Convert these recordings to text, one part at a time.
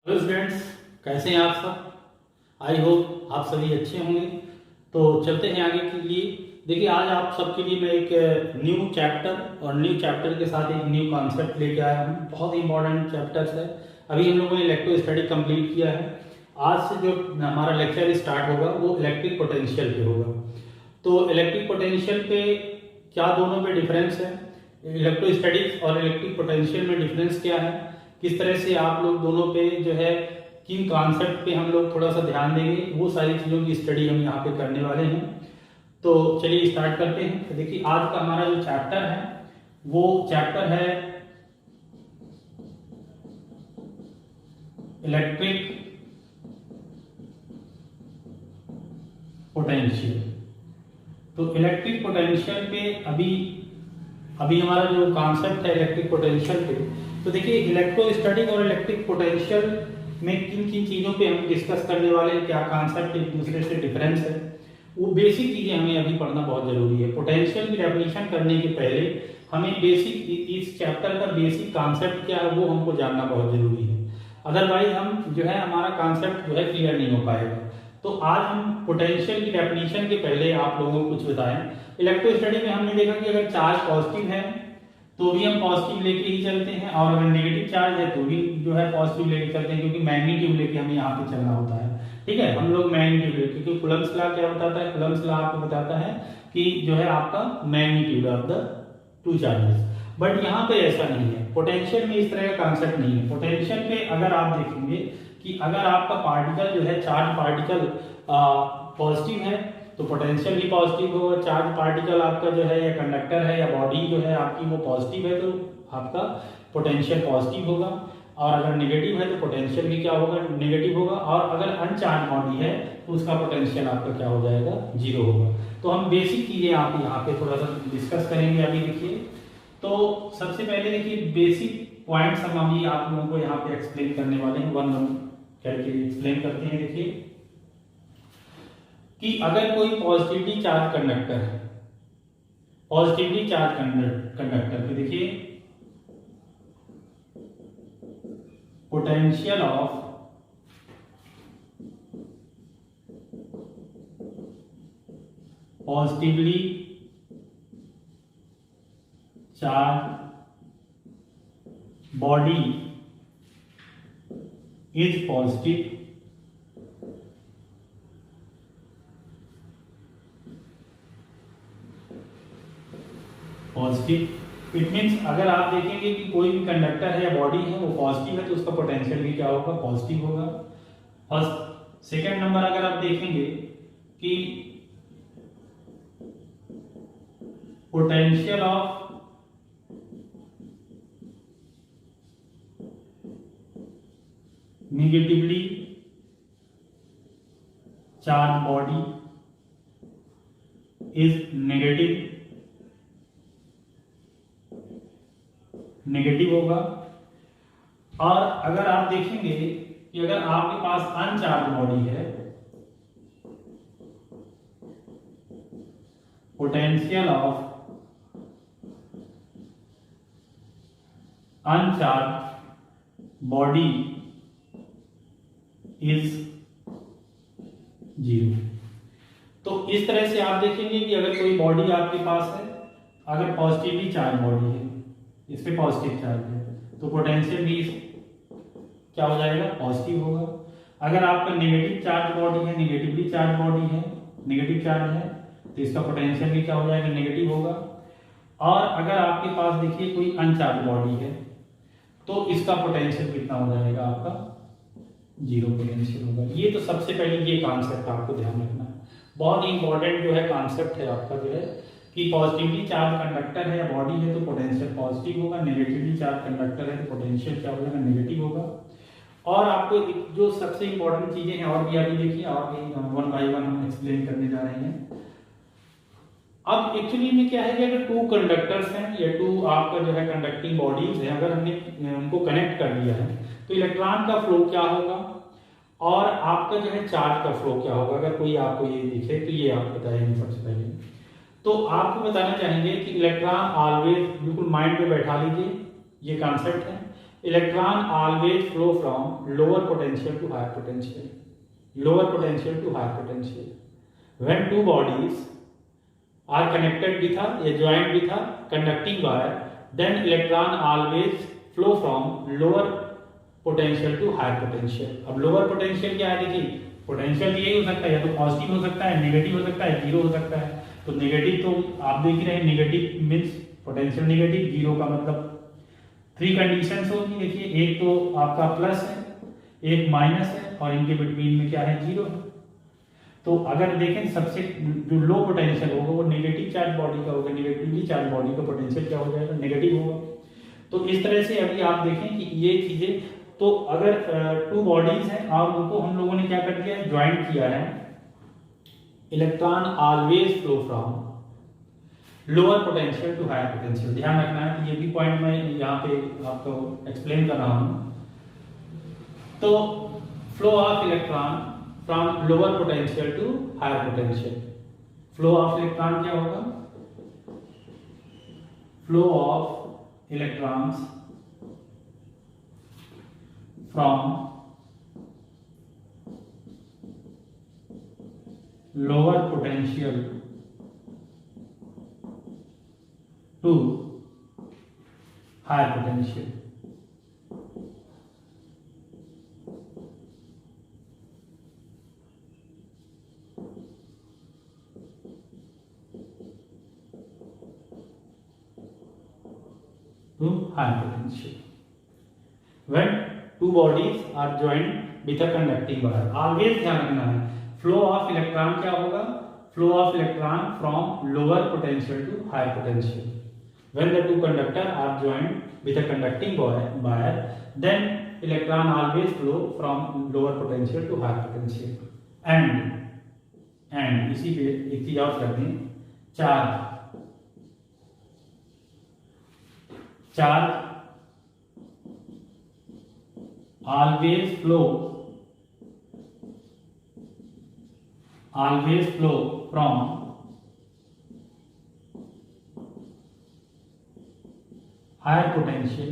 Hello students, कैसे हैं आप सब। आई होप आप सभी अच्छे होंगे। तो चलते हैं आगे के लिए। देखिए, आज आप सबके लिए मैं एक न्यू चैप्टर और न्यू चैप्टर के साथ एक न्यू कॉन्सेप्ट लेके आया हूँ। बहुत इंपॉर्टेंट चैप्टर्स है। अभी हम लोगों ने इलेक्ट्रो स्टडी कंप्लीट किया है। आज से जो हमारा लेक्चर स्टार्ट होगा वो इलेक्ट्रिक पोटेंशियल पे होगा। तो इलेक्ट्रिक पोटेंशियल पे क्या दोनों पे डिफरेंस है, इलेक्ट्रो स्टडीज और इलेक्ट्रिक पोटेंशियल में डिफरेंस क्या है, किस तरह से आप लोग दोनों पे जो है किन कॉन्सेप्ट पे हम लोग थोड़ा सा ध्यान देंगे, वो सारी चीज़ों की स्टडी हम यहाँ पे करने वाले हैं। तो चलिए स्टार्ट करते हैं। तो देखिए, आज का हमारा जो चैप्टर है वो चैप्टर है इलेक्ट्रिक पोटेंशियल। तो इलेक्ट्रिक पोटेंशियल पे अभी अभी हमारा जो कॉन्सेप्ट है इलेक्ट्रिक पोटेंशियल पे, तो देखिए इलेक्ट्रोस्टैटिक और इलेक्ट्रिक पोटेंशियल में किन किन चीज़ों पे हम डिस्कस करने वाले हैं, क्या कॉन्सेप्ट एक दूसरे से डिफरेंस है, वो बेसिक चीज़ें हमें अभी पढ़ना बहुत जरूरी है। पोटेंशियल की डेफिनेशन करने के पहले हमें बेसिक इस चैप्टर का बेसिक कॉन्सेप्ट क्या है वो हमको जानना बहुत जरूरी है। अदरवाइज हम जो है हमारा कॉन्सेप्ट जो है क्लियर नहीं हो पाएगा। तो आज हम पोटेंशियल की डेफिनेशन के पहले आप लोगों को कुछ बताएं। इलेक्ट्रोस्टैटी में हमने देखा कि अगर चार्ज पॉजिटिव है तो भी हम पॉजिटिव लेके ही चलते हैं, और अगर नेगेटिव चार्ज है तो भी जो है पॉजिटिव लेके चलते हैं, क्योंकि मैग्नीट्यूड लेके हमें यहाँ पे चलना होता है। ठीक है, हम लोग मैग्नीट्यूड लेके, क्योंकि कुलम्ब्स लॉ क्या बताता है, कुलम्ब्स लॉ आपको बताता है कि जो है आपका magnitude of the two charges. But यहाँ पे ऐसा नहीं है, पोटेंशियल में इस तरह का कॉन्सेप्ट नहीं है। पोटेंशियल पे अगर आप देखेंगे कि अगर आपका पार्टिकल जो है चार्ज पार्टिकल पॉजिटिव है तो पोटेंशियल भी पॉजिटिव होगा। चार्ज पार्टिकल आपका जो है या कंडक्टर है या बॉडी जो है आपकी वो पॉजिटिव है तो आपका पोटेंशियल पॉजिटिव होगा, और अगर नेगेटिव है तो पोटेंशियल भी क्या होगा, नेगेटिव होगा। और अगर अनचार्ज बॉडी है तो उसका पोटेंशियल आपका क्या हो जाएगा, जीरो होगा। तो हम बेसिक चीजें आप यहाँ पे थोड़ा सा डिस्कस करेंगे। अभी देखिए, तो सबसे पहले देखिए बेसिक पॉइंट्स हम अभी आप लोगों को यहाँ पे एक्सप्लेन करने वाले हैं, वन वन करके एक्सप्लेन करते हैं। देखिए कि अगर कोई पॉजिटिवली चार्ज कंडक्टर है, पॉजिटिवली चार्ज कंडक्टर पे देखिए potential of positively charge body is positive, positive. It means अगर आप देखेंगे कि कोई भी कंडक्टर है या बॉडी है वो पॉजिटिव है तो उसका पोटेंशियल भी क्या होगा, पॉजिटिव होगा। फर्स्ट। सेकंड नंबर अगर आप देखेंगे कि potential of negatively charge body is negative, negative होगा। और अगर आप देखेंगे कि अगर आपके पास अनचार्ज बॉडी है, potential of uncharged body is zero. तो इस तरह से आप देखेंगे कि अगर कोई बॉडी आपके पास है, अगर पॉजिटिवली चार्ज बॉडी है, इस पे पॉजिटिव चार्ज है तो पोटेंशियल भी क्या हो जाएगा, पॉजिटिव होगा। अगर आपका नेगेटिव चार्ज बॉडी है, नेगेटिवली चार्ज बॉडी है, नेगेटिव चार्ज है तो इसका पोटेंशियल भी क्या हो जाएगा, नेगेटिव होगा। और अगर आपके पास देखिए कोई अनचार्ज बॉडी है तो इसका पोटेंशियल कितना हो जाएगा, आपका जीरो पोटेंशियल होगा। ये तो सबसे पहले ये कॉन्सेप्ट आपको ध्यान रखना है, बहुत ही इंपॉर्टेंट जो है कॉन्सेप्ट है आपका जो है कि पॉजिटिवली चार्ज कंडक्टर है या बॉडी है तो पोटेंशियल पॉजिटिव होगा, नेगेटिवली चार्ज कंडक्टर है तो पोटेंशियल क्या हो जाएगा, नेगेटिव होगा। और आपको जो सबसे इंपॉर्टेंट चीजें हैं और भी अभी देखिए, और भी वन बाय वन हम एक्सप्लेन करने जा रहे हैं। अब एक्चुअली में क्या है कि अगर टू कंडक्टर्स हैं या टू आपका जो है कंडक्टिंग बॉडीज है, अगर हमने उनको कनेक्ट कर दिया है तो इलेक्ट्रॉन का फ्लो क्या होगा और आपका जो है चार्ज का फ्लो क्या होगा। अगर कोई आपको ये दिखे तो ये आप बताएंगे सबसे पहले। तो आपको बताना चाहेंगे कि इलेक्ट्रॉन ऑलवेज, बिल्कुल माइंड में बैठा लीजिए, ये कॉन्सेप्ट है electron always flow from lower potential to higher potential, lower potential to higher potential. When two bodies are connected with a joined with a conducting wire, then electron always flow from lower potential to higher potential. अब lower potential क्या है, देखिए potential यही हो सकता है, या तो पॉजिटिव हो सकता है, नेगेटिव हो सकता है, जीरो हो सकता है। तो नेगेटिव तो आप देख ही रहे हैं, negative means potential negative, zero का मतलब थ्री कंडीशंस होगी। देखिए एक तो आपका प्लस है, एक माइनस है, और इनके बिटवीन में क्या है, जीरो है। तो अगर देखें सबसे जो लो पोटेंशियल होगा वो नेगेटिव चार्ज बॉडी का होगा, नेगेटिवली चार्ज बॉडी का पोटेंशियल क्या हो जाएगा, नेगेटिव होगा। तो इस तरह से अभी आप देखें कि ये चीजें, तो अगर टू बॉडीज हैं और उनको हम लोगों ने क्या कर दिया है, ज्वाइन किया है, electron always flow from lower potential to higher potential. ध्यान रखना है कि ये भी पॉइंट मैं यहाँ पे आपको एक्सप्लेन कर रहा हूं। तो flow of electron from lower potential to higher potential, flow of electron क्या होगा, flow of electrons from lower potential to higher potential. To higher potential. When two bodies are joined with a conducting wire, always ध्यान रखना है, flow of electron क्या होगा, flow of electron from lower potential to higher potential. When the two conductors are joined with a conducting wire, then electron always flow from lower potential to higher potential. And इसी पे एक चीज और कर दें, charge always flow from higher potential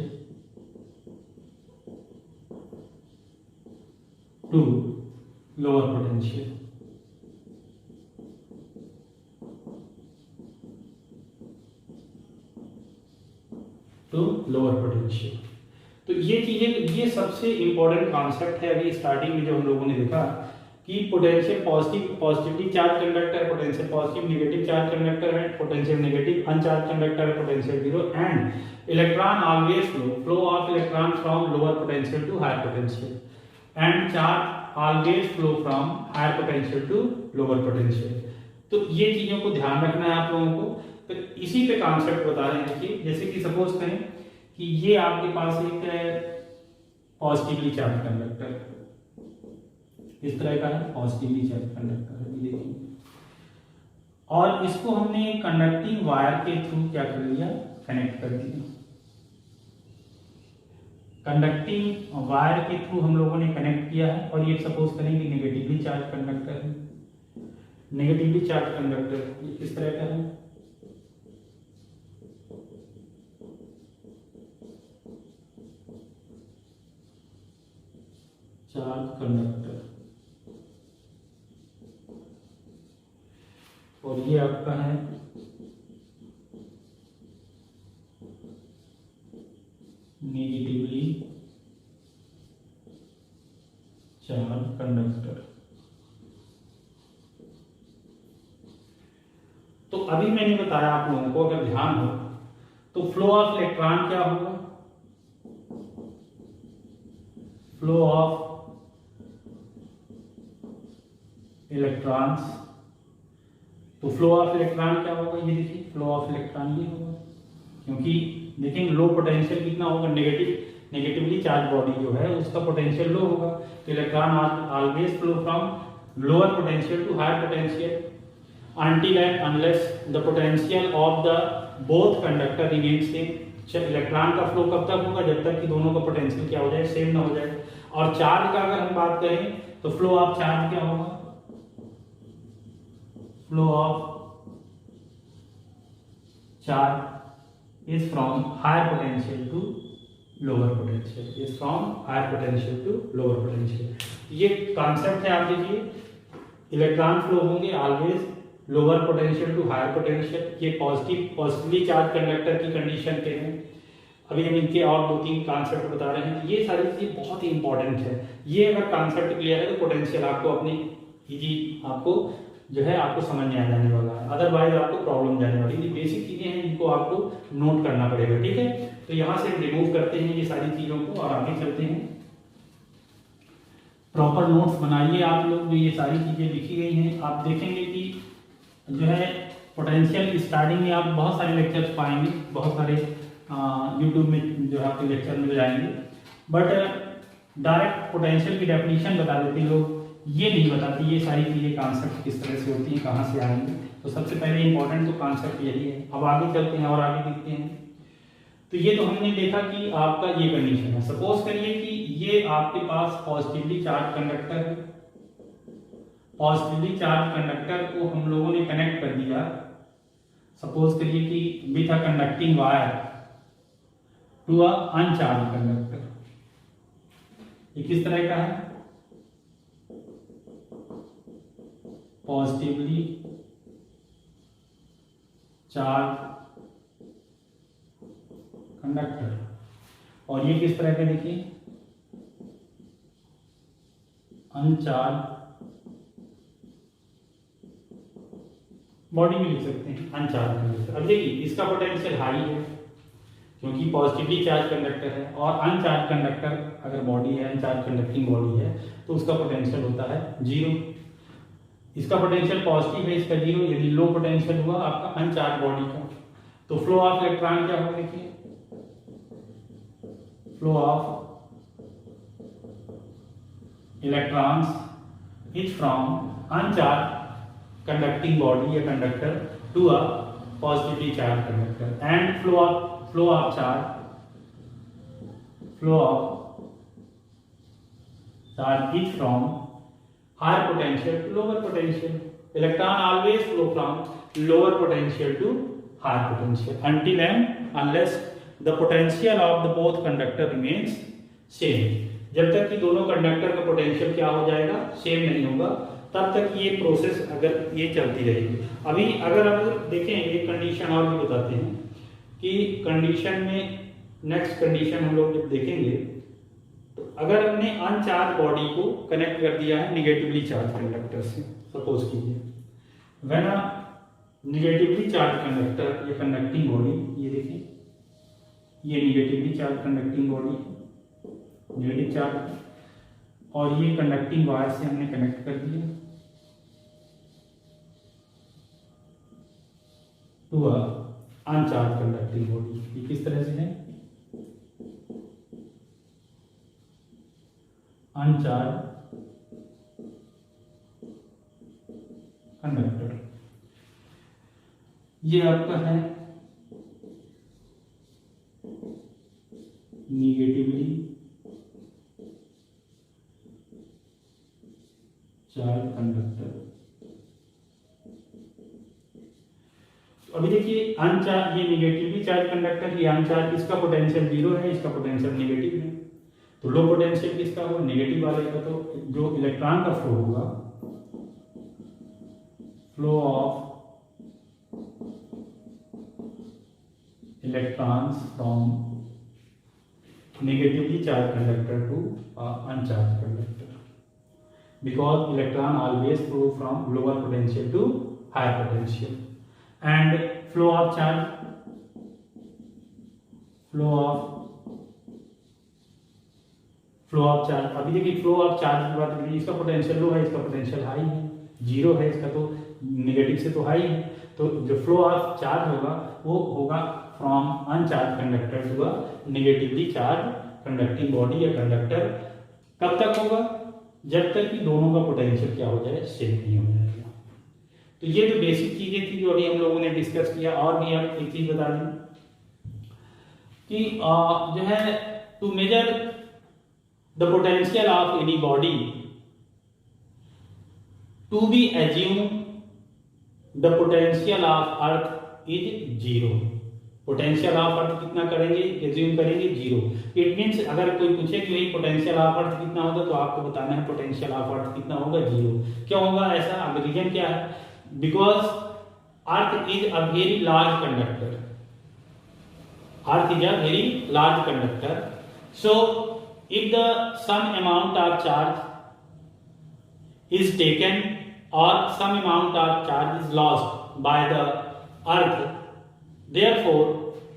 to lower potential. To lower potential. तो ये चीजें, ये सबसे इंपॉर्टेंट कॉन्सेप्ट है। अभी स्टार्टिंग में जो हम लोगों ने देखा कि potential positively charge conductor, potential positive negative charge conductor है, पोटेंशियल नेगेटिव अनचार्ज कंडक्टर है, potential zero, and electron always flow of electron from lower potential to higher potential, and charge always flow from higher potential to lower potential. तो ये चीजों को ध्यान रखना है आप लोगों को। तो इसी पे कॉन्सेप्ट बता रहे हैं। देखिए जैसे कि सपोज करें कि ये आपके पास एक पॉजिटिवली चार्ज कंडक्टर, इस तरह का है, पॉजिटिवली चार्ज कंडक्टर है, देखिए, और इसको हमने कंडक्टिंग वायर के थ्रू क्या कर लिया, कनेक्ट कर दिया। कंडक्टिंग वायर के थ्रू हम लोगों ने कनेक्ट किया है, और ये सपोज करें कि नेगेटिवली चार्ज कंडक्टर है, नेगेटिवली चार्ज कंडक्टर इस तरह का है, चार्ज कंडक्टर, और ये आपका है नेगेटिवली चार्ज कंडक्टर। तो अभी मैंने बताया आप लोगों को, अगर ध्यान हो तो फ्लो ऑफ इलेक्ट्रॉन क्या होगा, फ्लो ऑफ इलेक्ट्रॉन्स, तो फ्लो ऑफ इलेक्ट्रॉन क्या होगा, ये देखिए फ्लो ऑफ इलेक्ट्रॉन ये होगा, क्योंकि देखिए लो पोटेंशियल कितना होगा, नेगेटिवली चार्ज बॉडी जो है उसका पोटेंशियल लो होगा, तो electron always flow from lower potential to higher potential until and unless the potential of the both conductor remains same। Electron का फ्लो कब तक होगा, जब तक कि दोनों का पोटेंशियल क्या हो जाए, सेम ना हो जाए। और चार्ज का अगर हम बात करें तो फ्लो ऑफ चार्ज क्या होगा, flow of charge is from higher potential to lower potential, is from higher potential to lower potential. ये कॉन्सेप्ट है, आप देखिए इलेक्ट्रॉन फ्लो होंगे always lower potential to higher potential. ये पॉजिटिवली चार्ज कंडक्टर की condition पे है। अभी हम इनके और 2-3 कॉन्सेप्ट बता रहे हैं। ये सारी चीजें बहुत ही इंपॉर्टेंट है। ये अगर कॉन्सेप्ट क्लियर है तो पोटेंशियल आपको अपनी इजी आपको जो है आपको समझ में आ जाने वाला है, अदरवाइज आपको प्रॉब्लम जाने वाली। ये बेसिक चीजें हैं जिनको आपको नोट करना पड़ेगा, ठीक है। तो यहाँ से रिमूव करते हैं ये सारी चीजों को और आगे चलते हैं। प्रॉपर नोट्स बनाइए आप लोग, ये सारी चीजें लिखी गई हैं। आप देखेंगे कि जो है पोटेंशियल स्टार्टिंग में आप बहुत सारे लेक्चर्स पाएंगे, बहुत सारे यूट्यूब में जो है आपके लेक्चर मिल जाएंगे, बट डायरेक्ट पोटेंशियल की डेफिनेशन बता देते हैं लोग, ये नहीं बताते ये सारी चीजें कॉन्सेप्ट किस तरह से होती हैं, कहाँ से आएंगे। तो सबसे पहले इंपॉर्टेंट तो कॉन्सेप्ट यही है। अब आगे चलते हैं और आगे देखते हैं। तो ये तो हमने देखा कि आपका ये कंडीशन है। सपोज करिए कि ये आपके पास पॉजिटिवली चार्ज कंडक्टर है। पॉजिटिवली चार्ज कंडक्टर को हम लोगों ने कनेक्ट कर दिया। सपोज करिए कि with a conducting wire to a uncharge conductor. ये किस तरह का है? Positively charge conductor. और ये किस तरह का देखिए, अनचार्ज बॉडी में लिख सकते हैं अनचार्ज कंडक्टर। अब देखिए इसका पोटेंशियल हाई है क्योंकि पॉजिटिवली चार्ज कंडक्टर है, और अनचार्ज कंडक्टर अगर बॉडी है, अनचार्ज कंडक्टिंग बॉडी है, तो उसका पोटेंशियल होता है 0। इसका पोटेंशियल पॉजिटिव है, इसका 0। यदि लो पोटेंशियल हुआ आपका अनचार्ज बॉडी का, तो फ्लो ऑफ इलेक्ट्रॉन क्या होगा देखिए, flow of electrons is from uncharge conducting body या conductor to a positively charge conductor, and flow of charge is from higher potential to lower potential. Electron always flow from lower potential to higher potential until and unless the potential of the both conductor remains same. जब तक कि दोनों conductor का potential क्या हो जाएगा, same नहीं होगा, तब तक ये प्रोसेस अगर ये चलती रहेगी। अभी अगर आप देखें एक कंडीशन और भी बताते हैं कि कंडीशन में नेक्स्ट कंडीशन हम लोग जब देखेंगे, अगर हमने अनचार्ज बॉडी को कनेक्ट कर दिया है निगेटिवली चार्ज कंडक्टर से, सपोज कीजिए when a negatively charge conductor या कंडक्टिंग बॉडी, ये देखिए ये negatively charge conducting body, negative charge, और ये कंडक्टिंग वायर से हमने कनेक्ट कर दिया to a uncharge conducting body. ये किस तरह से है, अनचार्ज कंडक्टर। ये आपका है निगेटिवली चार्ज कंडक्टर। अभी देखिए अनचार्ज, ये निगेटिवली चार्ज कंडक्टर, ये अनचार्ज, इसका पोटेंशियल 0 है, इसका पोटेंशियल नेगेटिव है। तो लो पोटेंशियल किसका होगा, नेगेटिव वाले का। तो जो इलेक्ट्रॉन का फ्लो होगा, flow of electrons from negatively charge conductor to uncharge conductor, because electron always flow from lower potential to higher potential, and flow of charge, flow of charge. अभी देखिए फ्लो ऑफ चार्ज की बात करिए, इसका potential लो है, इसका potential high है, 0 है, इसका तो नेगेटिव से तो हाई है। तो जो फ्लो ऑफ चार्ज होगा वो होगा from uncharge conductor to a negatively charge conducting body या कंडक्टर। कब तक होगा, जब तक कि दोनों का पोटेंशियल क्या हो जाए, सेम नहीं हो जाएगा। तो ये तो बेसिक चीजें थी जो अभी हम लोगों ने डिस्कस किया। और भी आप एक चीज बता दें कि जो है to measure the potential of any body, to be assumed the potential of earth is 0. Potential of earth कितना करेंगे, एज्यूम करेंगे 0। इट मींस अगर कोई पूछे कि भाई पोटेंशियल ऑफ अर्थ कितना होगा तो आपको बताना है पोटेंशियल ऑफ अर्थ कितना होगा 0। क्यों होगा ऐसा, अब रीजन क्या है, because earth is a very large conductor, earth is a very large conductor. So if the some amount of charge is taken or some amount of charge is lost by the earth, therefore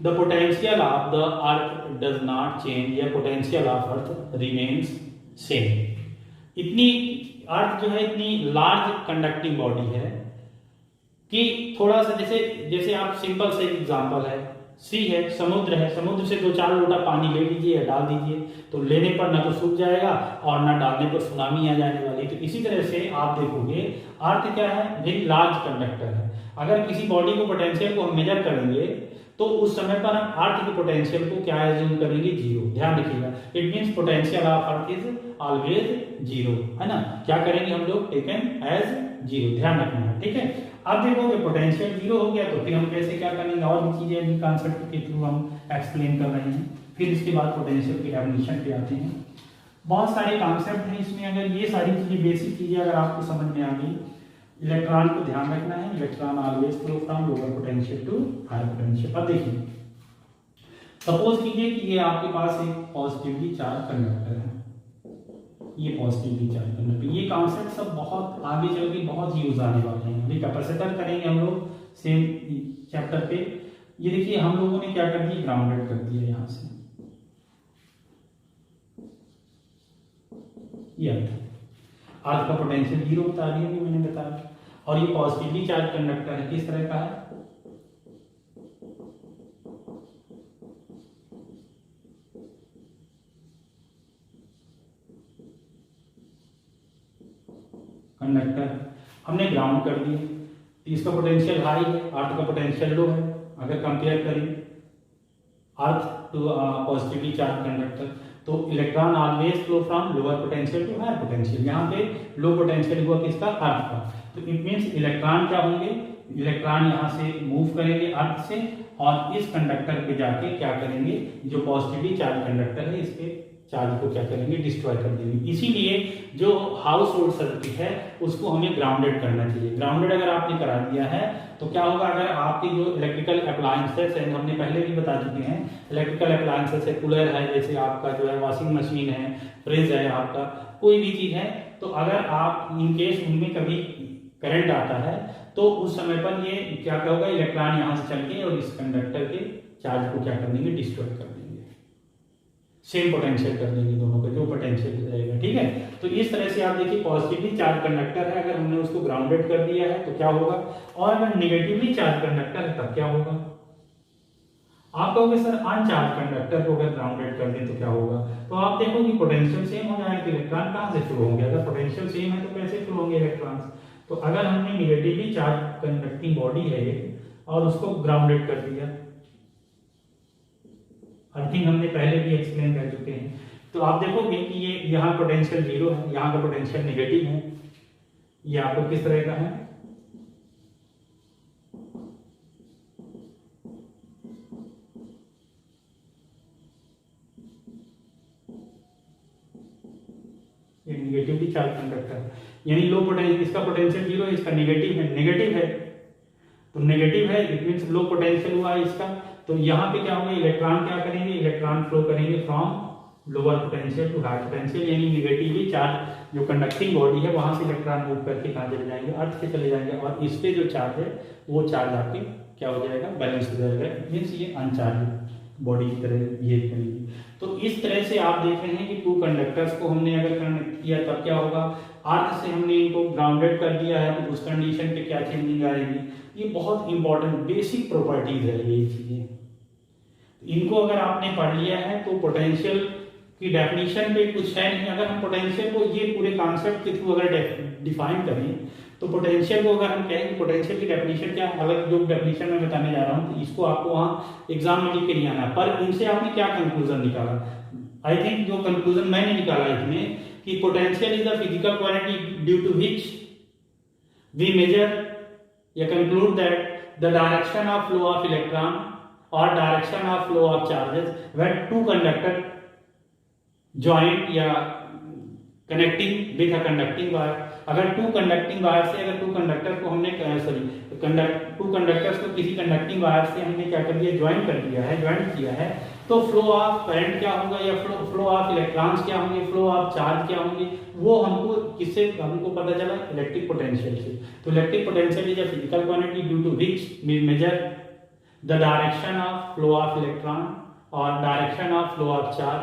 the potential of the earth does not change या potential of earth remains same। इतनी अर्थ जो है इतनी large conducting body है कि थोड़ा सा जैसे आप सिंपल से एग्जांपल है, सी है, समुद्र है, समुद्र से 2-4 लोटा पानी ले लीजिए या डाल दीजिए तो लेने पर ना तो सूख जाएगा और ना डालने पर सुनामी आ जाने वाली। तो इसी तरह से आप देखोगे अर्थ क्या है, वेरी लार्ज कंडक्टर है। अगर किसी बॉडी को पोटेंशियल को हम मेजर करेंगे तो उस समय पर हम अर्थ के पोटेंशियल को क्या एज्यूम करेंगे 0। ध्यान रखिएगा, it means potential of earth is always 0, है ना। क्या करेंगे हम लोग, टेकन एज 0, ध्यान रखना है, ठीक है। अब देखोगे पोटेंशियल 0 हो गया तो फिर हम कैसे क्या करेंगे, और भी चीजें अभी कॉन्सेप्ट के थ्रू हम एक्सप्लेन कर रहे हैं। फिर इसके बाद पोटेंशियल की डेफिनेशन पे आते हैं। बहुत सारे कॉन्सेप्ट हैं इसमें, अगर ये सारी चीजें बेसिक चीजें अगर आपको समझ में आ गई, इलेक्ट्रॉन को ध्यान रखना है, electron always flow from lower potential to higher potential. अब देखिए, सपोज कीजिए कि ये आपके पास एक पॉजिटिवली चार्ज कंडक्टर है, ये पॉजिटिवली चार्ज कंडक्टर, ये कॉन्सेप्ट सब बहुत आगे चल के बहुत यूज आने वाले हैं। अभी कैपेसिटर करेंगे हम लोग सेम चैप्टर पे। ये देखिए हम लोगों ने क्या कर दिया, ग्राउंडेड कर दिया यहाँ से, ये अर्थ का पोटेंशियल 0 बता दिया कि मैंने बताया। और ये पॉजिटिवली चार्ज कंडक्टर है, किस तरह का है, कंडक्टर हमने ग्राउंड कर दिया, इसका पोटेंशियल हाई है, अर्थ का पोटेंशियल लो है। अगर कंपेयर करें earth to positively charge conductor तो electron always flow from lower potential to higher potential. यहाँ पे लो पोटेंशियल हुआ किसका, अर्थ का। तो इट मींस इलेक्ट्रॉन क्या होंगे, इलेक्ट्रॉन यहाँ से मूव करेंगे अर्थ से और इस कंडक्टर पे जाके क्या करेंगे, जो पॉजिटिवली चार्ज कंडक्टर है इसके चार्ज को क्या करेंगे, डिस्ट्रॉय कर देंगे। इसीलिए जो हाउस होल्ड सर्किट है उसको हमें ग्राउंडेड करना चाहिए। ग्राउंडेड अगर आपने करा दिया है तो क्या होगा, अगर आपकी जो इलेक्ट्रिकल अप्लायंसेस है, हमने पहले भी बता चुके हैं, इलेक्ट्रिकल अप्लायंसेस है, कूलर है, जैसे आपका जो है वॉशिंग मशीन है, फ्रिज है, आपका कोई भी चीज है, तो अगर आप इनकेस उनमें कभी करंट आता है तो उस समय पर ये क्या होगा, इलेक्ट्रॉन यहाँ से चल के और इस कंडक्टर के चार्ज को क्या कर देंगे, डिस्ट्रॉय कर देंगे, सेम पोटेंशियल कर देंगे दोनों का जो पोटेंशियल रहेगा, ठीक है। तो इस तरह से आप देखिए पॉजिटिवली चार्ज कंडक्टर है, अगर हमने उसको ग्राउंडेड कर दिया है तो क्या होगा, और अगर नेगेटिवली चार्ज कंडक्टर है तब क्या होगा। आप कहोगे सर अनचार्ज कंडक्टर को अगर ग्राउंडेड कर दें तो क्या होगा, तो आप देखो कि पोटेंशियल सेम हो जाएगा, तो इलेक्ट्रॉन कहाँ से फ्लो होंगे, अगर पोटेंशियल सेम है तो कैसे फ्लो होंगे इलेक्ट्रॉन्स। तो अगर हमने नेगेटिवली चार्ज कंडक्टिंग बॉडी है और उसको ग्राउंडेड कर दिया, अर्थिंग हमने पहले भी एक्सप्लेन कर चुके हैं, तो आप देखोगे कि ये यहाँ पोटेंशियल 0 है, यहाँ का पोटेंशियल नेगेटिव है, ये आपको किस तरह का है, ये नेगेटिवली चार्ज कंडक्टर, यानी लो पोटेंशियल, इसका पोटेंशियल 0 है, इसका नेगेटिव है, तो नेगेटिव है इट मींस लो पोटेंशियल हुआ है इसका। तो यहाँ पे क्या होगा, इलेक्ट्रॉन क्या करेंगे, इलेक्ट्रॉन फ्लो करेंगे from lower potential to higher potential, यानी नेगेटिवली चार्ज जो कंडक्टिंग बॉडी है वहां से इलेक्ट्रॉन मूव करके कहाँ चले जाएंगे, अर्थ से चले जाएंगे, और इस पे जो चार्ज है वो चार्ज आपके क्या हो जाएगा, बैलेंस हो जाएगा, मीन्स ये अनचार्ज बॉडी की तरह बिहेव करेगी। तो इस तरह से आप देख रहे हैं कि टू कंडक्टर्स को हमने अगर कनेक्ट किया तब क्या होगा, अर्थ से हमने इनको ग्राउंडेड कर दिया है तो उस कंडीशन पे क्या चेंजिंग आएगी। ये बहुत इंपॉर्टेंट बेसिक प्रॉपर्टीज है ये चीजें, इनको अगर आपने पढ़ लिया है तो पोटेंशियल की डेफिनेशन पे कुछ है नहीं। अगर हम पोटेंशियल को ये पूरे कॉन्सेप्ट के थ्रू अगर डिफाइन करें तो पोटेंशियल को अगर हम कहें कि पोटेंशियल की डेफिनेशन क्या है, अलग जो डेफिनेशन मैं बताने जा रहा हूँ तो इसको आपको वहाँ एग्जाम में लिख के नहीं आना, पर इनसे आपने क्या कंक्लूजन निकाला। आई थिंक जो कंक्लूजन मैंने निकाला इसमें कि potential is the physical quantity due to which we measure या conclude that the direction of flow of electron और direction of flow of charges when two conductor joint या connecting with a conducting wire. अगर two conducting wire से अगर to conductor को हमने two conductors को किसी कंडक्टिंग वायर से हमने क्या कर दिया, ज्वाइन कर दिया है, ज्वाइन किया है, तो फ्लो ऑफ करंट क्या होगा या फ्लो ऑफ इलेक्ट्रॉन्स क्या होंगे, फ्लो ऑफ चार्ज क्या होंगे, वो हमको किससे हमको पता चला, इलेक्ट्रिक पोटेंशियल से। तो electric potential is a physical quantity due to which we measure the direction of flow of electron और direction of flow of charge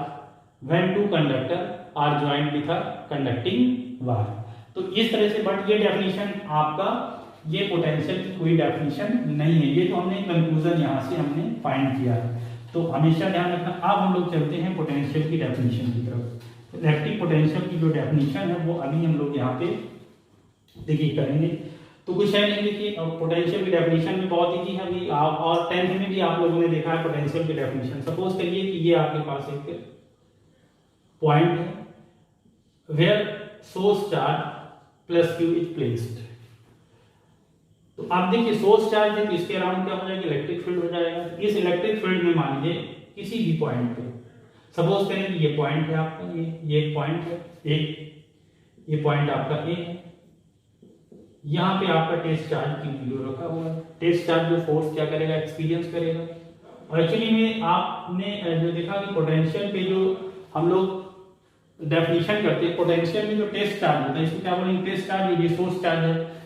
when two conductor are joint with a conducting wire. तो इस तरह से, but ये definition आपका, ये potential की कोई डेफिनेशन नहीं है, ये तो हमने कंक्लूजन यहाँ से हमने फाइंड किया है। तो हमेशा ध्यान रखना। अब हम लोग चलते हैं पोटेंशियल की डेफिनेशन की तरफ। इलेक्ट्रिक पोटेंशियल की जो डेफिनेशन है वो अभी हम लोग यहाँ पे देखिए करेंगे। तो कुछ है नहीं, देखिए पोटेंशियल की डेफिनेशन में बहुत इजी है अभी आप, और 10th में भी आप लोगों ने देखा है पोटेंशियल की डेफिनेशन। सपोज करिए कि ये आपके पास एक पॉइंट है where source charge plus Q is placed. तो आप देखिए सोर्स चार्ज है तो इसके अराउंड क्या हो जाएगा, इलेक्ट्रिक फील्ड हो जाएगा। इस इलेक्ट्रिक फील्ड में मान लीजिए किसी भी पॉइंट पे, सपोज करें कि ये पॉइंट है आपका, ये एक पॉइंट है, ये पॉइंट आपका ए है, यहाँ पे आपका टेस्ट चार्ज Q0 रखा हुआ है। टेस्ट चार्ज जो फोर्स क्या करेगा, एक्सपीरियंस करेगा। और एक्चुअली में आपने जो देखा कि पोटेंशियल पे जो हम लोग डेफिनेशन करते हैं, पोटेंशियल में जो टेस्ट चार्ज होता है, इसको क्या बोलेंगे, टेस्ट चार्ज, ये सोर्स चार्ज है।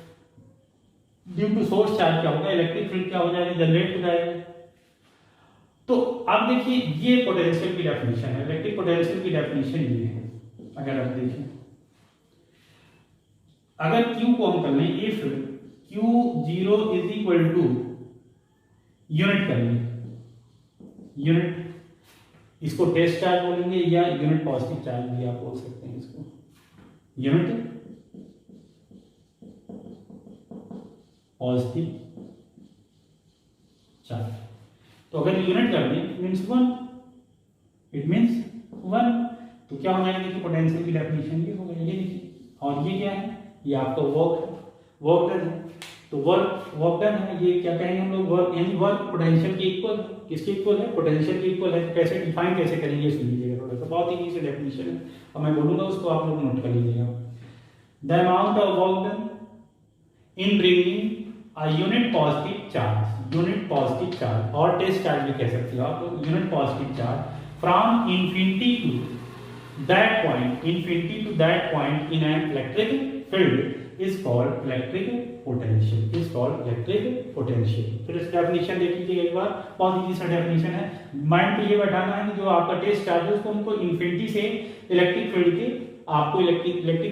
ड्यू टू सोर्स चार्ज क्या होगा, इलेक्ट्रिक फील्ड क्या हो जाएगा, जनरेट हो जाएगा। तो अब देखिए ये पोटेंशियल की डेफिनेशन है, इलेक्ट्रिक पोटेंशियल की डेफिनेशन ये है। अगर आप देखें, अगर Q को हम कर लें, if Q0 is equal to, unit कर लें, यूनिट, इसको टेस्ट चार्ज बोलेंगे या यूनिट पॉजिटिव चार्ज भी आप बोल सकते हैं इसको, यूनिट पॉजिटिव चार्ज। तो अगर यूनिट कर दें मींस 1, इट मींस 1, तो क्या हो जाएगा, देखिए पोटेंशियल की डेफिनेशन ये हो गई, ये देखिए। और ये क्या है, ये आपका वर्क डन है। तो वर्क डन है, ये क्या कहेंगे हम लोग, वर्क, यानी वर्क पोटेंशियल के इक्वल। किसके इक्वल है, पोटेंशियल के इक्वल है। तो कैसे डिफाइन कैसे करेंगे सुन लीजिएगा थोड़ा सा, बहुत ही इजी डेफिनेशन है और मैं बोलूंगा उसको आप लोग नोट कर लीजिएगा। The amount of work done in bringing a unit positive charge और टेस्ट चार्ज भी कह सकते हो आप लोग, unit positive charge from infinity to that point in an electric field is called electric potential। फिर इस डेफिनेशन देख लीजिए एक बार, बहुत इजी सा डेफिनेशन है। माइंड पे ये बैठाना है कि जो आपका टेस्ट चार्ज है उसको हमको इन्फिनिटी से इलेक्ट्रिक फील्ड के, आपको इलेक्ट्रिक फील्ड के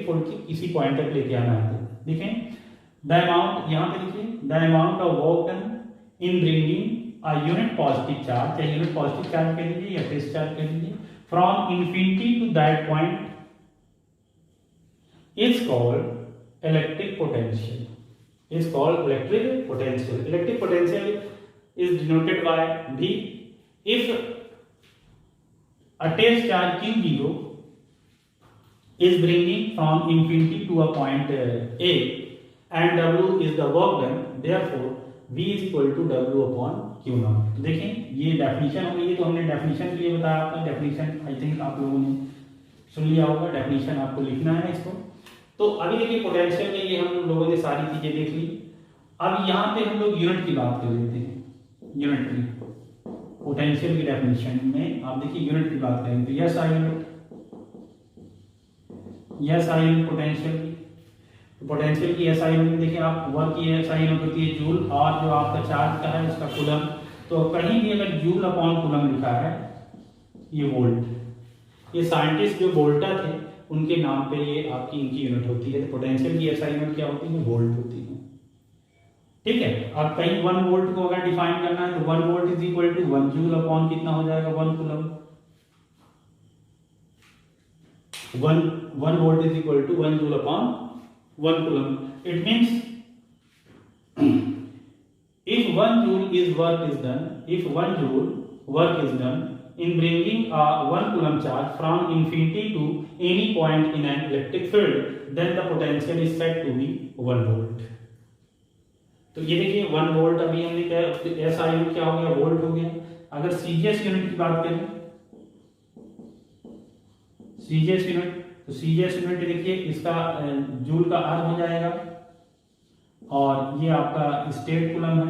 किसी पॉइंट तक लेके आना है। देखें द अमाउंट, यहाँ पे देखिए, the amount of work done in bringing a unit positive charge, चाहे यूनिट पॉजिटिव चार्ज कह लीजिए या टेस्ट चार्ज कह लीजिए, from infinity to that point is called electric potential, electric potential is denoted by V if a test charge Q0 is bringing from infinity to a point A and W is the work done, therefore V is equal to W upon Q0। देखें ये definition हो गई, तो हमने definition के लिए बताया आपका, डेफिनेशन आई थिंक आप लोगों ने सुन लिया होगा, डेफिनेशन आपको लिखना है इसको। तो अभी देखिए पोटेंशियल में ये हम लोगों ने सारी चीजें देख ली। अब यहाँ पे हम लोग यूनिट की बात कर लेते हैं, यूनिट की पोटेंशियल की डेफिनेशन में आप देखिए यूनिट की बात करेंगे तो yes I unit, yes I unit potential. Potential की एसआई यूनिट देखिए आप, वर्क की एसआई यूनिट होती है जूल, और जो आपका चार्ज का है उसका कूलम। तो कहीं भी अगर जूल अपॉन कूलम लिखा है, ये वोल्ट, ये साइंटिस्ट जो वोल्टा थे उनके नाम पे ये आपकी इनकी यूनिट होती है। तो पोटेंशियल की एसआई यूनिट क्या होती है, वोल्ट होती है। ठीक है, अब कहीं 1 वोल्ट को अगर डिफाइन करना है तो 1 volt is equal to 1 joule upon कितना हो जाएगा, 1 coulomb. 1 volt is equal to 1 joule upon 1 coulomb। It means if 1 joule is work is done in bringing a 1 coulomb charge from infinity to any point in an electric field, then the potential is said to be 1 volt। तो ये देखिए 1 volt अभी हमने क्या, SI unit क्या हो गया, volt हो गया। अगर सीजीएस यूनिट की बात करें, सीजीएस यूनिट, तो सीजीएस यूनिट देखिए इसका जूल का अर्ग हो जाएगा, और ये आपका स्टेट कूलम है,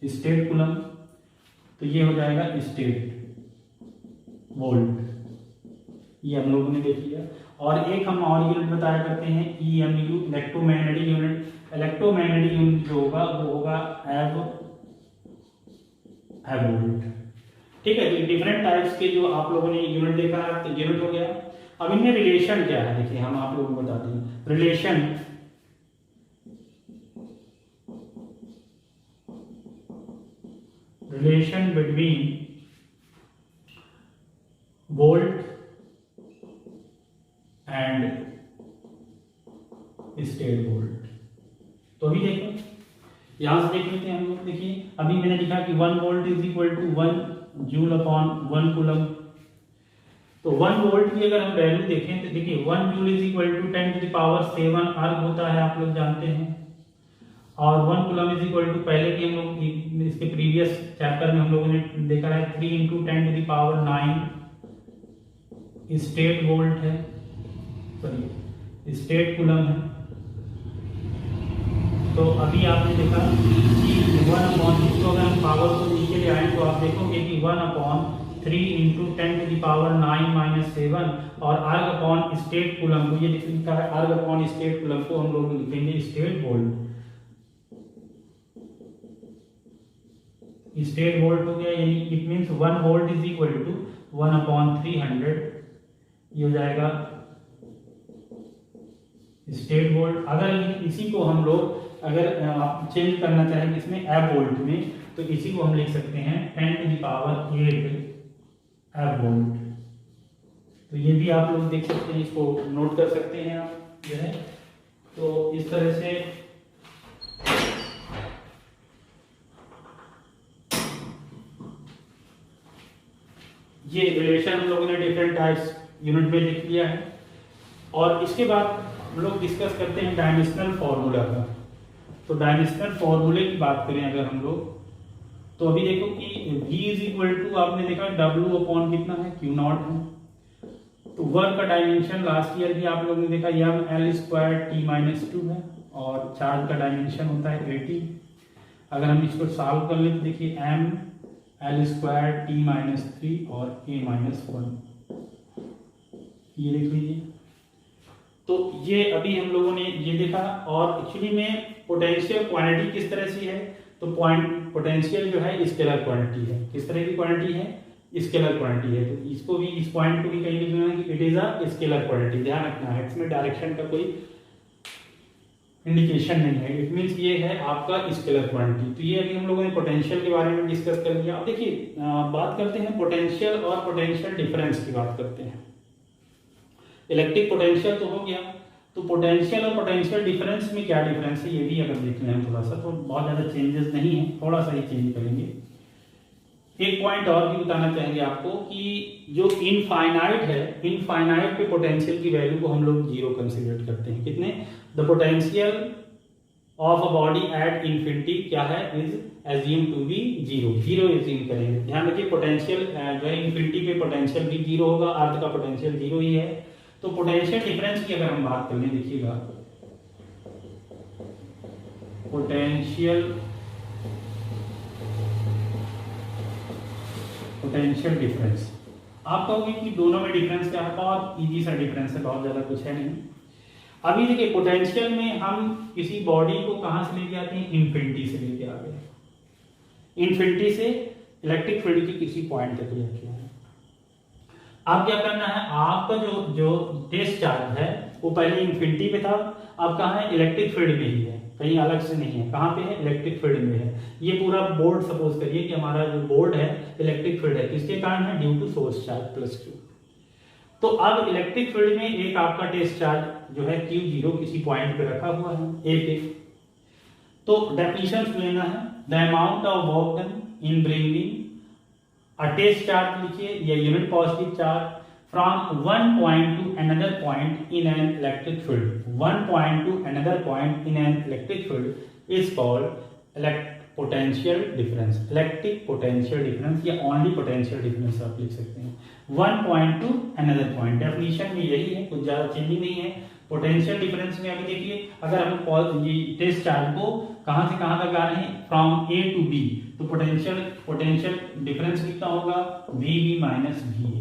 स्टेट कूलम, तो ये हो जाएगा स्टेट वोल्ट, ये हम लोगों ने देख लिया। और एक हम और यूनिट बताया करते हैं EMU, electromagnetic unit. Electromagnetic unit जो होगा वो होगा वोल्ट। ठीक है, तो डिफरेंट टाइप्स के जो आप लोगों ने यूनिट देखा है, तो यूनिट हो गया। अब इनमें रिलेशन क्या है, देखिए हम आप लोगों को बताते हैं। Relation between volt and state volt. तो अभी देखो, यहां से देख लेते हैं हम लोग। देखिए अभी मैंने लिखा कि 1 volt is equal to 1 joule upon 1 coulomb. तो 1 वोल्ट की अगर हम वैल्यू देखें तो देखिए 1 joule is equal to 10 to the power 7 erg होता है, आप लोग जानते हैं। और 1 कूलम इज इक्वल टू, पहले भी हम लोग इसके प्रीवियस चैप्टर में हम लोगों ने देखा है 3 into 10 to the power 9 statvolt है, सॉरी स्टेट कूलम है। तो अभी आपने देखा कि 1 अपॉन, इसको अगर हम पावर को नीचे ले आए तो आप देखोगे कि 1 upon 3 into 10 to the power 9 minus 7, और अर्ग अपॉन स्टेट कूलम को, ये लिखा है अर्ग अपॉन स्टेट कूलम को हम लोग लिखेंगे स्टेट वोल्ट। स्टेट वोल्ट हो गया, यानी it means 1 volt is equal to 1 upon 300, ये हो जाएगा स्टेट वोल्ट। अगर इसी को हम लोग अगर आप चेंज करना चाहें इसमें एब वोल्ट में, तो इसी को हम लिख सकते हैं 10 टू द पावर 8 एब वोल्ट। तो ये भी आप लोग देख सकते हैं, इसको नोट कर सकते हैं आप जो है। तो इस तरह से ये रिलेशन हम लोगों ने डिफरेंट टाइप्स यूनिट में लिख लिया है। और इसके बाद हम लोग डिस्कस करते हैं डायमेंशनल फॉर्मूला का। तो डायमेंशनल फॉर्मूले की बात करें अगर हम लोग, तो अभी देखो कि V इज इक्वल टू, आपने देखा W अपॉन कितना है, Q0 है। तो वर्क का डायमेंशन लास्ट ईयर भी आप लोगों ने देखा mL²T-2 है, और चार्ज का डायमेंशन होता है 80। अगर हम इसको सॉल्व कर लें तो देखिए mL²T-3 और A-1, ये देख लीजिए। तो ये अभी हम लोगों ने ये देखा। और एक्चुअली में पोटेंशियल क्वांटिटी किस तरह से है, तो पोटेंशियल जो है स्केलर क्वांटिटी है। किस तरह की क्वांटिटी है, स्केलर क्वांटिटी है। तो इसको भी, इस पॉइंट को भी कहीं लिखना है कि it is a scalar quantity, ध्यान रखना है। इसमें डायरेक्शन का कोई इंडिकेशन नहीं है, इट मींस ये है आपका स्केलर क्वांटिटी। तो ये अभी हम लोगों ने पोटेंशियल के बारे में डिस्कस कर लिया। अब देखिए बात करते हैं पोटेंशियल और पोटेंशियल डिफरेंस की बात करते हैं। इलेक्ट्रिक पोटेंशियल तो हो गया, तो पोटेंशियल और पोटेंशियल डिफरेंस में क्या डिफरेंस है ये भी अगर देख लें हम थोड़ा सा, तो बहुत ज़्यादा चेंजेस नहीं है, थोड़ा सा ही चेंज करेंगे। एक पॉइंट और भी बताना चाहेंगे आपको कि जो इनफाइनाइट है, इनफाइनाइट पे पोटेंशियल की वैल्यू को हम लोग जीरो कंसीडर करते हैं। कितने, the potential of a body at infinity क्या है, is assume to be zero, zero assume करेंगे। ध्यान रखिए पोटेंशियल जो है इन्फिनिटी पे पोटेंशियल भी जीरो होगा, अर्थ का पोटेंशियल जीरो ही है। तो पोटेंशियल डिफरेंस की अगर हम बात कर लें, देखिएगा पोटेंशियल डिफरेंस, आप कहोगे कि दोनों में डिफरेंस क्या है, बहुत इजी सा डिफरेंस है, बहुत ज्यादा कुछ है नहीं। अभी देखिए पोटेंशियल में हम किसी बॉडी को कहां से लेके आते हैं, इन्फिनिटी से लेके आ गए, इन्फिनिटी से इलेक्ट्रिक फील्ड की किसी पॉइंट तक लेके आए। अब क्या करना है, आपका जो टेस्ट चार्ज है वो पहले इन्फिनिटी पे था, अब कहाँ है, इलेक्ट्रिक फील्ड में ही है, कहीं अलग से नहीं है। कहाँ पे है, इलेक्ट्रिक फील्ड में है। ये पूरा बोर्ड सपोज करिए कि हमारा जो बोर्ड है इलेक्ट्रिक फील्ड है, किसके कारण है, due to source charge plus Q। तो अब इलेक्ट्रिक फील्ड में एक आपका टेस्ट चार्ज जो है Q0 किसी पॉइंट पे रखा हुआ है A पे। तो डेफिनेशन लेना है, the amount of work done in bringing a test charge लिखिए या unit positive charge from one point to another point in an electric field. One point to another point in an electric field is called potential difference. Electric potential difference या only potential difference आप लिख सकते हैं. One point two another point, definition में यही है, कुछ ज्यादा चेंजिंग नहीं है. पोटेंशियल डिफरेंस में अभी देखिए, अगर हम ये टेस्ट चार्ज को कहां से कहां तक आ रहे हैं, फ्रॉम ए टू बी, तो पोटेंशियल डिफरेंस कितना होगा, V B minus V A.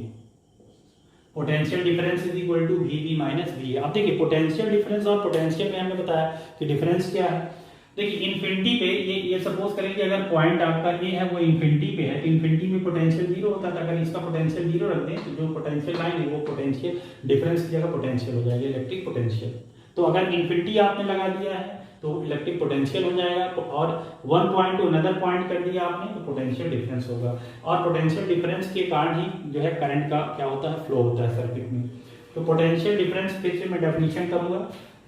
Potential difference is equal to V B minus V A. अब देखिए पोटेंशियल डिफरेंस और पोटेंशियल में हमने बताया कि डिफरेंस क्या है. देखिए इन्फिनिटी पे ये सपोज करें कि अगर पॉइंट आपका ए है वो इन्फिनिटी पे है, तो इन्फिनिटी में पोटेंशियल जीरो होता था. अगर इसका पोटेंशियल जीरो रख दें तो जो पोटेंशियल लाइन है वो पोटेंशियल डिफरेंस की जगह पोटेंशियल हो जाएगा, इलेक्ट्रिक पोटेंशियल. तो अगर इन्फिनिटी आपने लगा दिया है तो इलेक्ट्रिक पोटेंशियल हो जाएगा, और one point two another point कर दिया आपने तो पोटेंशियल डिफरेंस होगा. और पोटेंशियल डिफरेंस के कारण ही जो है करंट का क्या होता है, फ्लो होता है सर्किट में. तो पोटेंशियल डिफरेंस फिर से मैं डेफिनेशन करूंगा.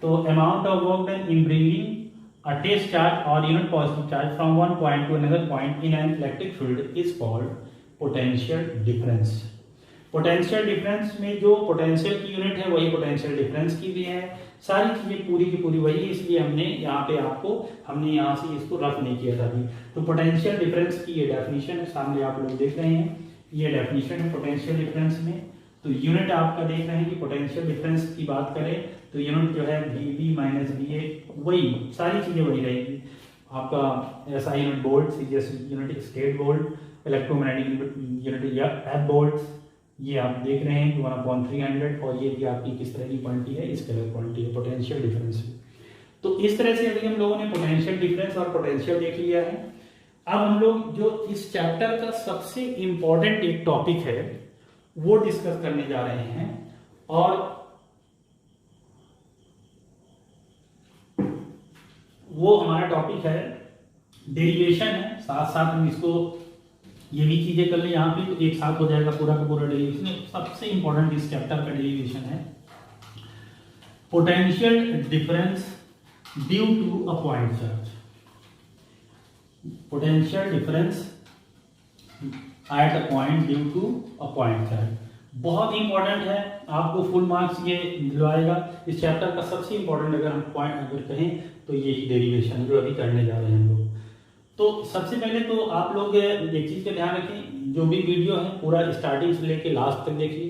तो amount of work done in bringing a test charge or unit positive charge from one point to another point in an electric field is called potential difference. Potential difference में जो potential की unit है वही potential difference की भी है. सारी चीजें पूरी की पूरी वही, इसलिए हमने यहाँ पे हमने यहाँ से इसको रफ नहीं किया था अभी. तो पोटेंशियल डिफरेंस की ये डेफिनेशन है, सामने आप लोग देख रहे हैं, ये डेफिनेशन है पोटेंशियल डिफरेंस में. तो यूनिट आपका देख रहे हैं कि पोटेंशियल डिफरेंस की बात करें तो यूनिट जो है V B minus V A, वही सारी चीजें वही रहेगी. आपका SI unit volt, CGS unit stat volt, electromagnetic unit या एफ वोल्ट्स, ये आप देख रहे हैं 1/300, और ये भी आपकी किस तरह की क्वांटिटी है, स्केलर क्वांटिटी है पोटेंशियल डिफरेंस. तो इस तरह से अभी हम लोगों ने पोटेंशियल डिफरेंस और पोटेंशियल देख लिया है. अब हम लोग जो इस चैप्टर का सबसे इंपॉर्टेंट एक टॉपिक है वो डिस्कस करने जा रहे हैं, और वो हमारा टॉपिक है डेरिवेशन है. साथ साथ हम इसको ये भी चीजें कर ले यहाँ पे, तो एक साथ हो जाएगा पूरा का पूरा डेरिवेशन. सबसे इंपॉर्टेंट इस चैप्टर का डेरिवेशन है potential difference due to a point charge. Potential difference at a point due to a point charge बहुत इंपॉर्टेंट है, आपको फुल मार्क्स ये दिलवाएगा. इस चैप्टर का सबसे इंपॉर्टेंट अगर हम पॉइंट अगर कहें तो ये डेरिवेशन जो अभी करने जा रहे हैं हम लोग. तो सबसे पहले तो आप लोग एक चीज का ध्यान रखें, जो भी वीडियो है पूरा स्टार्टिंग से लेके लास्ट तक देखिए,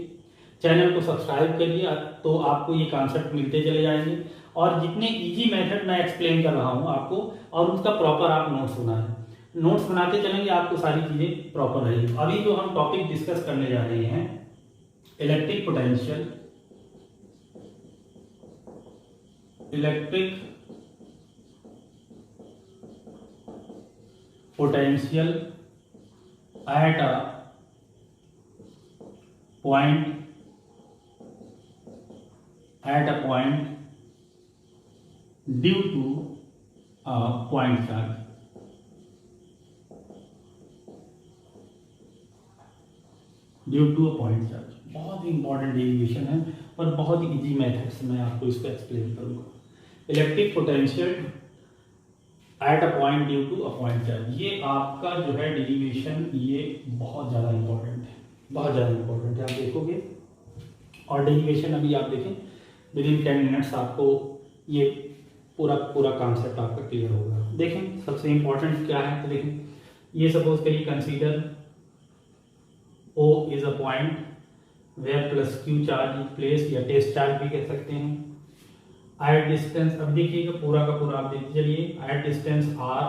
चैनल को सब्सक्राइब करिए, तो आपको ये कॉन्सेप्ट मिलते चले जाएंगे. और जितने इजी मेथड मैं एक्सप्लेन कर रहा हूँ आपको, और उसका प्रॉपर आप नोट्स बनाए, नोट्स बनाते चलेंगे, आपको सारी चीजें प्रॉपर रहेगी. अभी जो हम टॉपिक डिस्कस करने जा रहे हैं electric potential, electric potential at a point due to a point charge. Due to a point charge बहुत ही इंपॉर्टेंट डेरिवेशन है, और बहुत ही इजी मेथड से मैं आपको इसको एक्सप्लेन करूंगा. Electric potential at a point due to a point charge, ये आपका जो है डेरिवेशन ये बहुत ज़्यादा इंपॉर्टेंट है, बहुत ज़्यादा इंपॉर्टेंट है. आप देखोगे और डेरिवेशन अभी आप देखें विद इन 10 मिनट्स आपको ये पूरा कॉन्सेप्ट आपका क्लियर होगा. देखें सबसे इंपॉर्टेंट क्या है, तो देखें ये सपोज करिए consider O is a point where plus Q charge is placed, या टेस्ट चार्ज भी कह सकते हैं. एट डिस्टेंस, अब देखिएगा पूरा का पूरा आप देखते चलिए, at distance R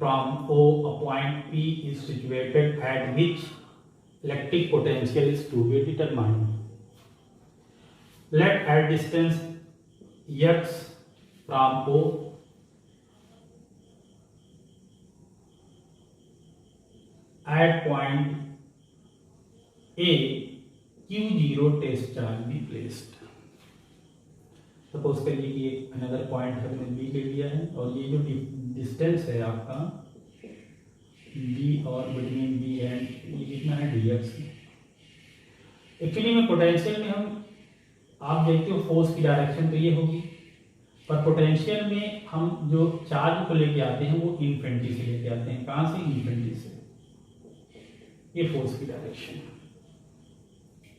from O a point P is situated at which electric potential is to be determined. Let at distance X from O at point A Q0 test charge भी placed. Suppose करिए कि एक another point हमने B ले लिया है, और ये जो डिस्टेंस है आपका बी और बिटवीन बी एंड ये कितना है dx. एक्चुअली में पोटेंशियल में आप देखते हो फोर्स की डायरेक्शन तो ये होगी, पर पोटेंशियल में हम जो चार्ज को लेके आते हैं वो इन्फिनिटी से लेके आते हैं. कहाँ से, इन्फिनिटी से. ये फोर्स की डायरेक्शन.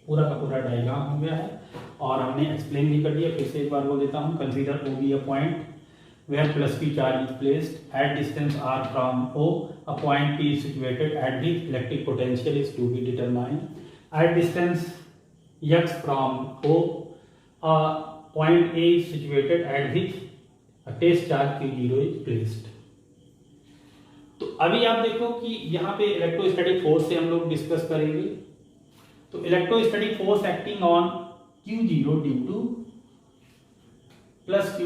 पूरा का पूरा डायग्राम हो गया है और हमने एक्सप्लेन भी कर दिया। फिर से एक बार बोल देता हूँ, consider O B a point where plus p charge is placed at distance r from O, a point P is situated at which electric potential is to be determined. At distance x from O, a point A is situated at which a test charge Q0 is placed. तो अभी आप देखो कि यहाँ पे electrostatic force से हम लोग डिस्कस करेंगे। तो electrostatic force acting on Q0 due to plus Q,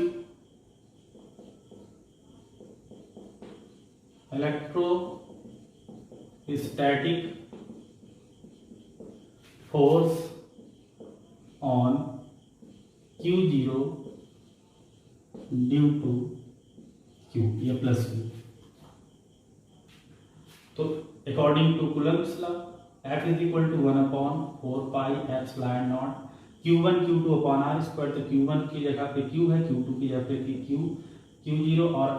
electrostatic force on Q0 due to Q या प्लस Q। तो according to Coulomb's law F is equal to 1/4 pi epsilon naught Q1 Q2 upon R square. तो Q1 की जगह पे Q है, Q2 की जगह पे Q0 और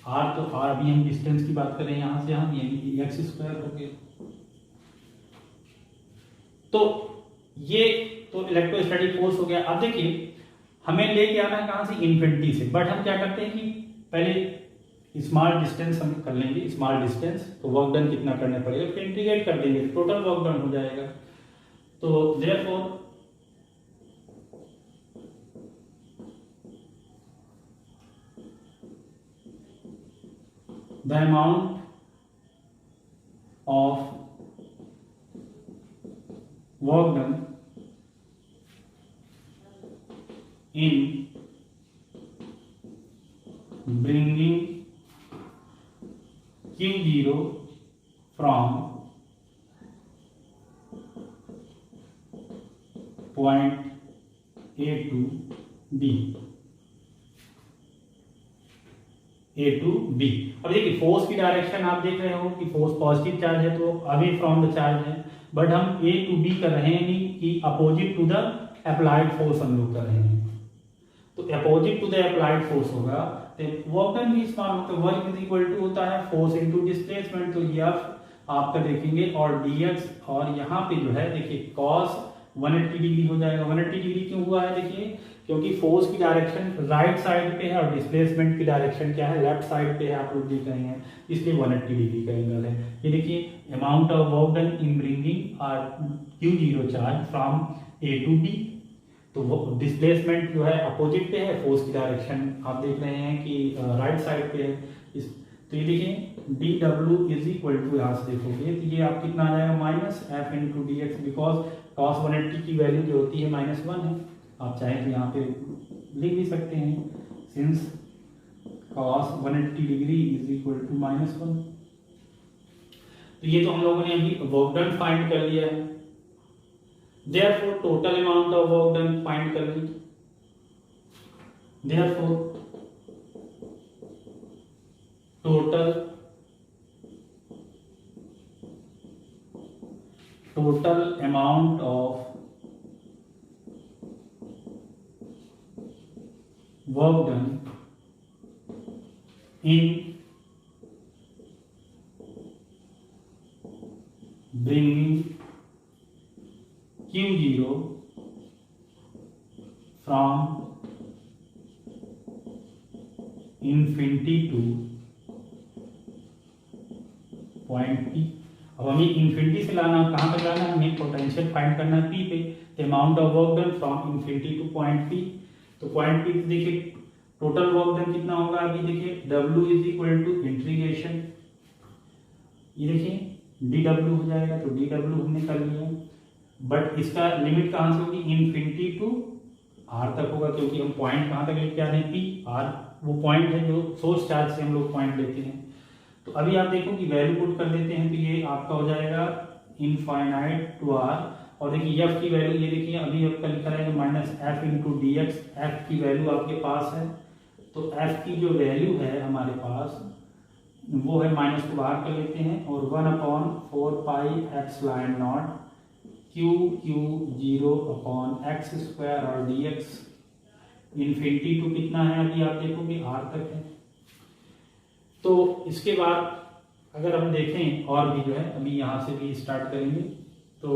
R, तो R अभी हम डिस्टेंस की बात करें यहाँ से यहाँ, यानी एक्स स्क्वायर हो गया। तो ये तो इलेक्ट्रोस्टैटिक फोर्स हो गया। अब देखिए हमें लेके आना है कहाँ से, इन्फिनिटी से, बट हम क्या करते हैं कि पहले स्मॉल डिस्टेंस हम कर लेंगे, स्मॉल डिस्टेंस, तो वर्क डन कितना करना पड़ेगा, फिर इंटीग्रेट कर देंगे, टोटल वर्क डन हो जाएगा। तो therefore the amount of work done in bringing Q0 from point A to B, A to B। अब देखिए फोर्स की डायरेक्शन आप देख रहे हो कि फोर्स पॉजिटिव चार्ज है तो अवे फ्रॉम द चार्ज है, बट हम A टू B कर रहे हैं नहीं कि opposite to the applied force हम लोग कर रहे हैं। तो opposite to the applied force होगा तो वर्क डन भी समान होता है, वर्क इज इक्वल टू होता है फोर्स इनटू डिस्प्लेसमेंट। तो ये आपका देखेंगे और dx, और यहाँ पे जो है देखिए cos 180 डिग्री हो जाएगा। 180 डिग्री क्यों हुआ है, देखिए क्योंकि फोर्स की डायरेक्शन राइट साइड पे है और डिस्प्लेसमेंट की डायरेक्शन क्या है, लेफ्ट साइड पे है, आप लोग देख रहे हैं, इसलिए 180 डिग्री का एंगल है। ये देखिए amount of work done in bringing Q0 charge from A to B। तो वो डिस्प्लेसमेंट जो है अपोजिट पे है, फोर्स की डायरेक्शन आप देख रहे हैं कि राइट साइड पे है। तो ये देखिए dw इज इक्वल टू, यहाँ से देखोगे तो ये आप कितना आ जाएगा, minus f into D x, because cos 180 की वैल्यू जो होती है -1 है। आप चाहें तो यहाँ पे लिख भी सकते हैं, since cos 180 degree is equal to -1। तो ये तो हम लोगों ने अभी वर्क डन फाइंड कर लिया है। Therefore total amount of work done find कर ली। Therefore total amount of work done in bringing Q0 from infinity to point P। अब हमें इन्फिनिटी से लाना, कहाँ तक लाना है, हमें पोटेंशियल फाइंड करना है P पे। तो amount of work done from infinity to point P, तो पॉइंट P देखिए टोटल वर्क डन कितना होगा, अभी देखिए W is equal to integration, ये देखिए dw हो जाएगा। तो dw हमने कर लिया, बट इसका लिमिट कहाँ से होगी, इन्फिनिटी टू r तक होगा, क्योंकि हम पॉइंट कहाँ तक लेके आ रहे हैं, P r वो पॉइंट है जो सोर्स चार्ज से हम लोग पॉइंट लेते हैं। तो अभी आप देखो कि वैल्यू पुट कर देते हैं, तो ये आपका हो जाएगा इनफाइनाइट टू r, और देखिए f की वैल्यू ये देखिए अभी आपका लिखा रहेगा -f into D x. F की वैल्यू आपके पास है, तो f की जो वैल्यू है हमारे पास वो है, माइनस को बाहर कर लेते हैं, और 1/4 pi epsilon not Q0 upon x square और dx इन्फिनिटी टू कितना है, अभी आप देखोगे r तक है। तो इसके बाद अगर हम देखें और भी जो है, अभी यहाँ से भी स्टार्ट करेंगे, तो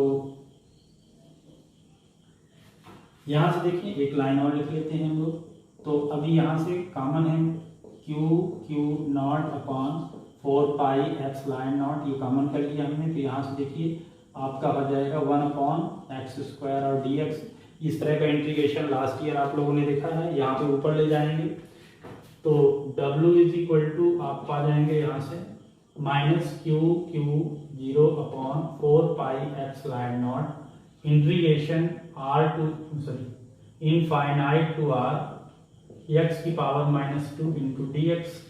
यहाँ से देखिए एक लाइन और लिख लेते हैं हम लोग। तो अभी यहाँ से कॉमन है Q naught upon 4 pi epsilon not, ये कॉमन कर लिया हमने। तो यहाँ से देखिए आपका हो जाएगा 1 अपॉन एक्स स्क्वायर और डी एक्स। इस तरह का इंटीग्रेशन लास्ट ईयर आप लोगों ने देखा है। यहाँ पे ऊपर ले जाएंगे तो W इज इक्वल टू आप पा जाएंगे यहाँ से minus Q 0 upon 4 pi epsilon naught integration r to sorry infinite to r x की पावर -2 इंटू डी एक्स।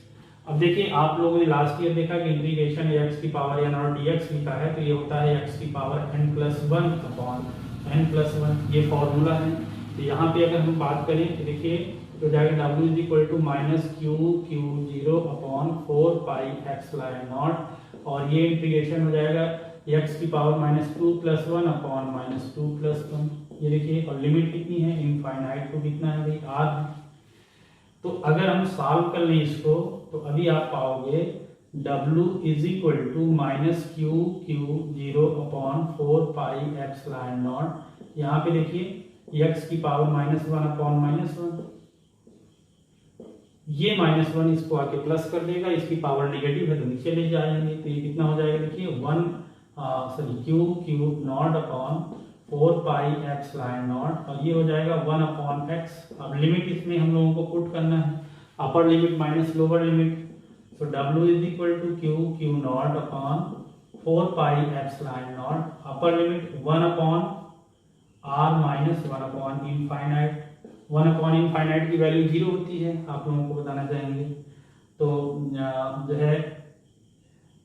अब देखिए आप लोगों ने लास्ट ईयर देखा कि इंटीग्रेशन x की पावर n और dx लिखा है, तो ये होता है x की पावर n+1 अपॉन n+1, ये फॉर्मूला है। तो यहाँ पे अगर हम बात करें तो देखिए तो जाएगा W is equal to minus Q 0 upon 4 pi epsilon naught, और ये इंटीग्रेशन हो जाएगा x की पावर -2 + 1 अपॉन -2 + 1। ये देखिए और लिमिट कितनी है इनफाइनाइट को कितना है भाई r। तो अगर हम सॉल्व कर लें इसको तो अभी आप पाओगे W is equal to minus Q 0 upon 4 pi epsilon naught. यहाँ पे देखिए x की पावर -1 अपॉन -1, ये -1 इसको आके प्लस कर देगा, इसकी पावर नेगेटिव है तो नीचे ले जाएंगे। तो ये कितना हो जाएगा देखिए Q naught upon 4 pi epsilon naught, और ये हो जाएगा 1 अपॉन x। अब लिमिट इसमें हम लोगों को पुट करना है, upper limit minus lower limit. So W is equal to Q naught upon 4 pi epsilon naught, upper limit 1 upon r minus 1 upon infinite. 1 upon infinite की वैल्यू 0 होती है, आप लोगों को बताना चाहेंगे। तो जो है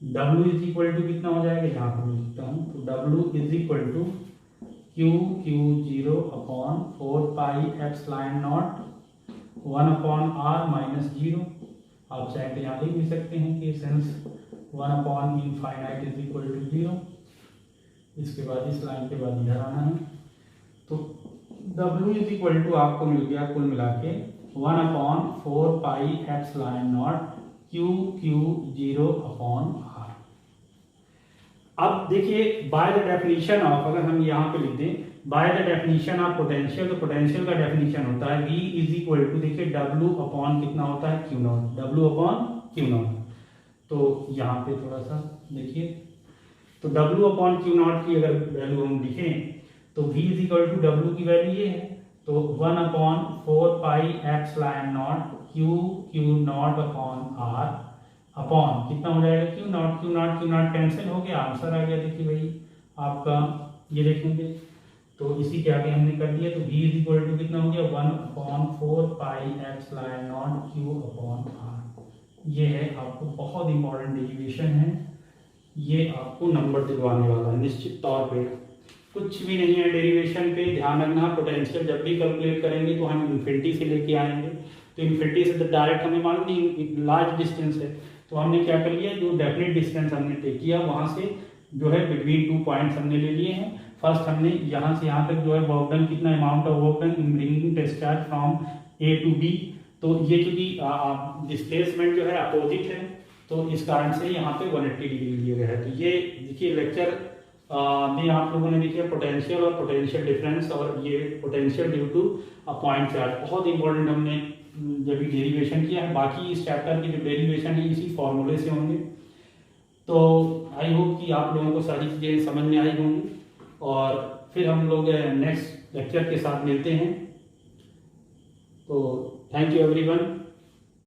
W इज इक्वल टू कितना हो जाएगा, यहाँ पर मैं लिखता हूँ। तो W is equal to Q 0 upon 4 pi epsilon naught 1 upon r minus 0। आप चाहे तो यहाँ लिख भी सकते हैं कि since 1 upon infinite is equal to 0। इसके बाद इस लाइन के बाद इधर आना है। तो W इज इक्वल टू आपको मिल गया कुल मिला के 1 upon 4 pi epsilon not Q 0 upon r। अब देखिए बाय द डेफिनेशन ऑफ, अगर हम यहाँ पे लिख दें by the definition of potential, तो पोटेंशियल का डेफिनेशन होता है V इज इक्वल टू देखिए W अपॉन कितना होता है Q not, W upon Q not. तो यहाँ पे थोड़ा सा देखिए, तो W अपॉन Q नॉट की अगर वैल्यू हम लिखें तो V is equal to W की वैल्यू ये है, तो 1 upon 4 pi epsilon naught Q naught upon R upon कितना हो जाएगा Q नॉट कैंसिल हो गया, आंसर आ गया। देखिए भाई आपका ये देखेंगे तो इसी के आगे हमने कर दिया। तो V इज इक्वल टू कितना हो गया 1 upon 4 pi epsilon naught Q upon R। ये है आपको बहुत इंपॉर्टेंट डेरिवेशन है, ये आपको नंबर दिलवाने वाला है निश्चित तौर पे। कुछ भी नहीं है डेरिवेशन पे, ध्यान रखना पोटेंशियल जब भी कैलकुलेट करेंगे तो हम इन्फिनिटी से लेके आएंगे। तो इन्फिनिटी से तो डायरेक्ट हमें मालूम नहीं लार्ज डिस्टेंस है, तो हमने क्या कर लिया जो डेफिनेट डिस्टेंस हमने टेक किया वहां से जो है बिटवीन 2 पॉइंट्स हमने ले लिए हैं। फर्स्ट हमने यहाँ से यहाँ तक जो है वर्क डन कितना amount of work done in bringing test charge from A to B। तो ये चूंकि डिस्प्लेसमेंट जो है अपोजिट है तो इस कारण से यहाँ पे 180 डिग्री लिया गया है। तो ये देखिए लेक्चर में आप लोगों ने देखिए पोटेंशियल और पोटेंशियल डिफरेंस और ये potential due two point charge बहुत इंपॉर्टेंट हमने जब डेरिवेशन किया है। बाकी इस चैप्टर की जो डेरिवेशन है इसी फॉर्मूले से होंगे। तो आई होप कि आप लोगों को सारी चीज़ें समझ में आई होंगी, और फिर हम लोग नेक्स्ट लेक्चर के साथ मिलते हैं। तो थैंक यू एवरीवन।